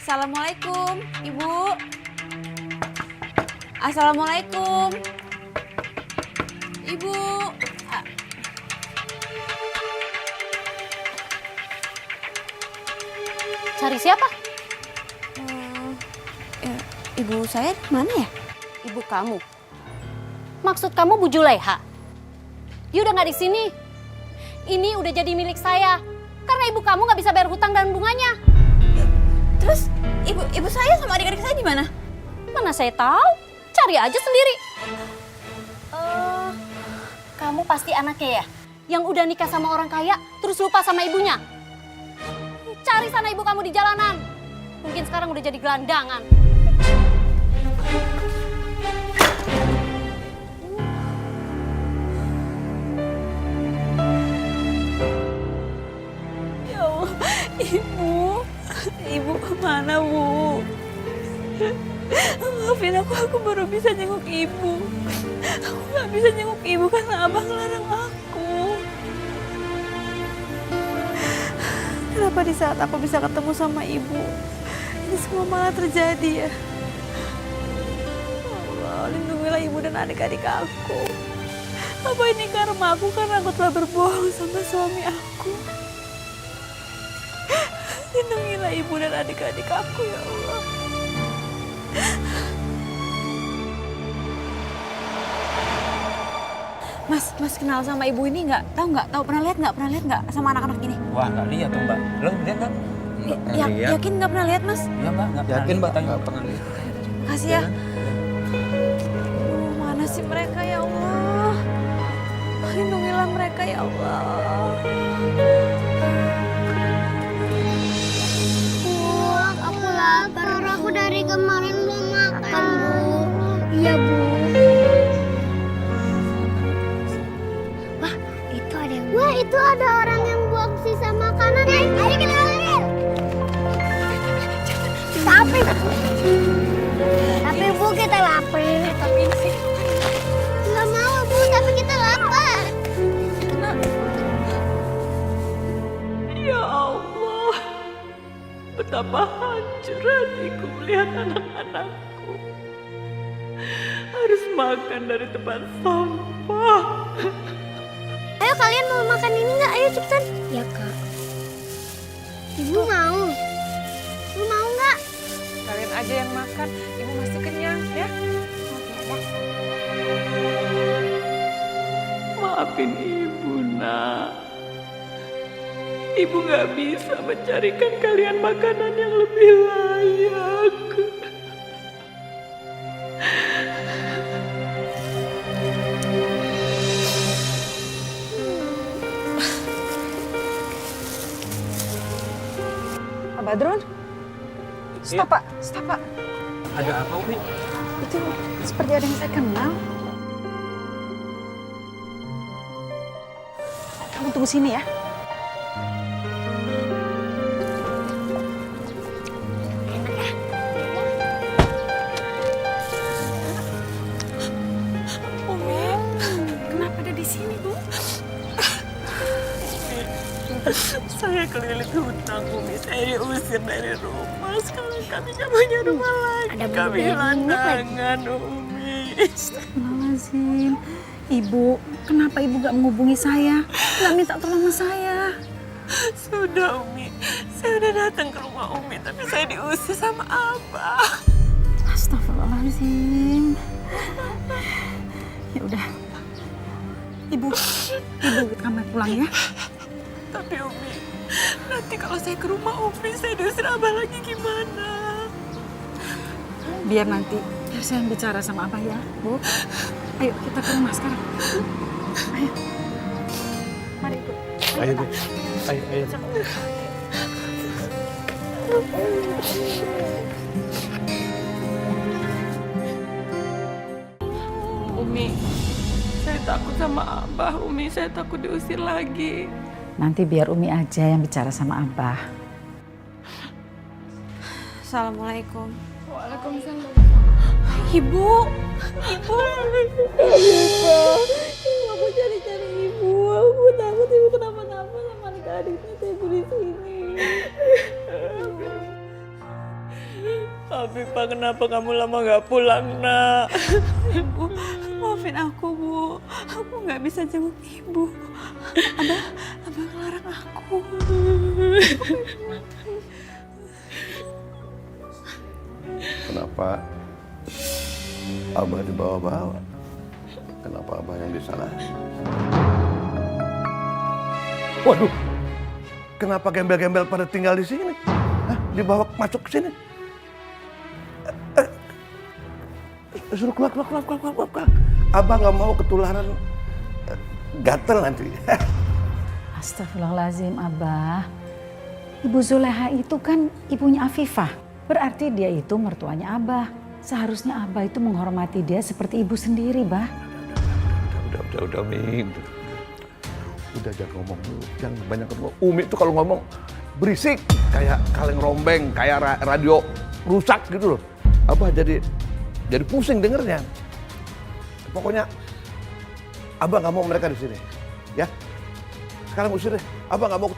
Assalamualaikum, Ibu. Assalamualaikum. Ibu. Cari siapa? Ibu saya mana ya? Ibu kamu. Maksud kamu Bu Juleha? Dia udah nggak di sini. Ini udah jadi milik saya. Karena ibu kamu nggak bisa bayar hutang dan bunganya. Terus ibu saya sama adik-adik saya di mana? Mana saya tahu? Cari aja sendiri. Kamu pasti anaknya ya? Yang udah nikah sama orang kaya terus lupa sama ibunya. Cari sana ibu kamu di jalanan. Mungkin sekarang udah jadi gelandangan. Ya Allah, Ibu kemana, Bu? Maafin aku baru bisa jenguk Ibu. Aku gak bisa jenguk Ibu karena Abang larang aku. Kenapa di saat aku bisa ketemu sama Ibu, ini semua malah terjadi ya? Allah, lindungilah Ibu dan adik-adik aku. Apa ini karma aku karena aku telah berbohong sama suami aku? Lindungilah Ibu dan adik-adik aku ya Allah. Mas kenal sama ibu ini nggak? Tahu pernah lihat nggak sama anak-anak ini? Wah, nggak lihat tuh Mbak. Lo lihat nggak? Yakin nggak pernah lihat, Mas? Iya Mbak, nggak pernah. Yakin Mbak, Kita nggak pernah lihat. Makasih ya. Mana sih mereka ya Allah? Lindungilah mereka ya Allah. Bu, aku lapar. Aku dari kemarin belum makan, Bu. Iya, Bu. Wah, itu ada orang yang buang sisa makanan. Ayo kita ambil. Tapi Bu, kita lapar. Tapi sih. Nggak mau, Bu, tapi kita lapar. Ya Allah, betapa hancur hatiku melihat anak-anakku harus makan dari tempat sampah. Ayo kalian mau makan ini nggak? Ayo cepetan. Ya Kak. Ibu mau. Ibu mau nggak? Kalian aja yang makan, ibu masih kenyang ya. Maafin Ibu, Nak. Ibu nggak bisa mencarikan kalian makanan yang lebih layak. Pak Badrun, stop Pak, stop Pak. Ada apa Umi? Itu seperti ada yang saya kenal. Kamu tunggu sini ya. Kenapa ada di sini, Bu? Saya keliling hutang, Umi. Saya diusir dari rumah. Sekarang kami nggak punya rumah lagi. Ada Kami bulu dari minyak lagi. landangan, Umi. Astagfirullahaladzim. Ibu, kenapa Ibu gak menghubungi saya? Gak minta tolong sama saya? Sudah, Umi. Saya udah datang ke rumah Umi, tapi saya diusir sama Abah. Astagfirullahaladzim. Ya udah. Ibu kami pulang ya. Tapi Umi, nanti kalau saya ke rumah Umi, saya diusir Abah lagi gimana? Biar saya yang bicara sama Abah ya, Bu. Ayo kita ke rumah sekarang. Ayo. Mari ikut. Ayo, Bu. Ayo. Umi, saya takut sama Abah. Umi, saya takut diusir lagi. Nanti biar Umi aja yang bicara sama Abah. Assalamualaikum. Waalaikumsalam. Ibu. Ibu, aku cari-cari Ibu. Aku takut Ibu kenapa-napa sama adik-adiknya. Saya di sini. Afifah, kenapa kamu lama gak pulang, nak? Ibu, maafin aku, Bu. Aku gak bisa jenguk Ibu. Abah ngelarang aku. Kenapa Abah dibawa-bawa? Kenapa Abah yang disalahin? Waduh, kenapa gembel-gembel pada tinggal di sini? Hah? Dibawa masuk ke sini? Suruh keluar. Abah nggak mau ketularan gatel nanti. Astagfirullahaladzim, Abah. Ibu Zuleha itu kan ibunya Afifah. Berarti dia itu mertuanya Abah. Seharusnya Abah itu menghormati dia seperti ibu sendiri, Bah. Udah, Umi. Udah jangan ngomong dulu, jangan banyak ngomong. Umi itu kalau ngomong berisik, kayak kaleng rombeng, kayak radio rusak gitu loh. Abah jadi pusing dengernya. Pokoknya Abah nggak mau mereka di sini, ya. Sekarang usir deh. Abah nggak mau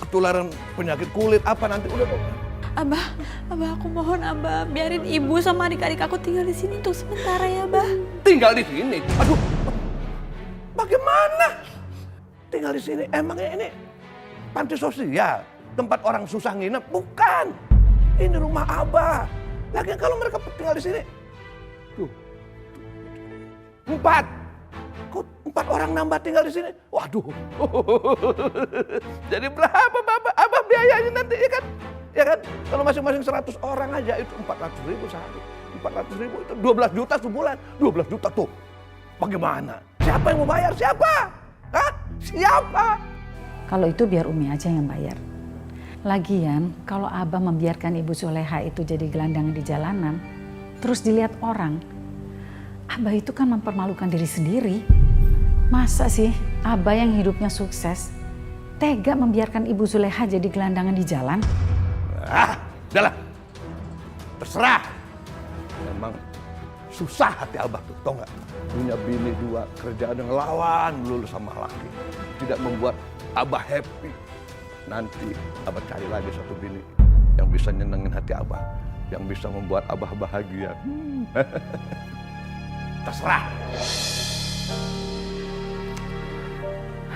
ketularan penyakit kulit apa nanti udah. Abah, aku mohon Abah, biarin Ibu sama adik-adik aku tinggal di sini untuk sementara ya, Abah. Tinggal di sini? Aduh, bagaimana? Tinggal di sini? Emangnya ini panti sosial, tempat orang susah nginep? Bukan. Ini rumah Abah. Lagian kalau mereka tinggal di sini, tuh, 4. Kok 4 orang nambah tinggal di sini? Waduh. Jadi berapa Bapak? Abah biayanya nanti ya kan? Ya kan? Kalau masing-masing 100 orang aja itu 400.000 sehari. 400.000 itu 12 juta sebulan. 12 juta tuh. Bagaimana? Siapa yang mau bayar? Siapa? Hah? Siapa? Kalau itu biar Umi aja yang bayar. Lagian kalau Abah membiarkan Ibu Zuleha itu jadi gelandangan di jalanan, terus dilihat orang, Abah itu kan mempermalukan diri sendiri. Masa sih Abah yang hidupnya sukses tega membiarkan Ibu Zuleha jadi gelandangan di jalan? Udahlah. Terserah. Memang susah hati Abah tuh, tau gak? Punya bini 2, kerjaan yang lawan melulu sama laki. Tidak membuat Abah happy. Nanti Abah cari lagi satu bini yang bisa nyenengin hati Abah. Yang bisa membuat Abah bahagia. Terserah.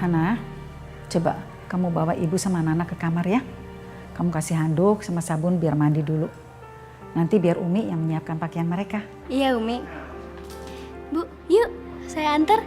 Hana, coba kamu bawa Ibu sama Nana ke kamar ya. Kamu kasih handuk sama sabun biar mandi dulu. Nanti biar Umi yang menyiapkan pakaian mereka. Iya, Umi. Bu, yuk saya antar.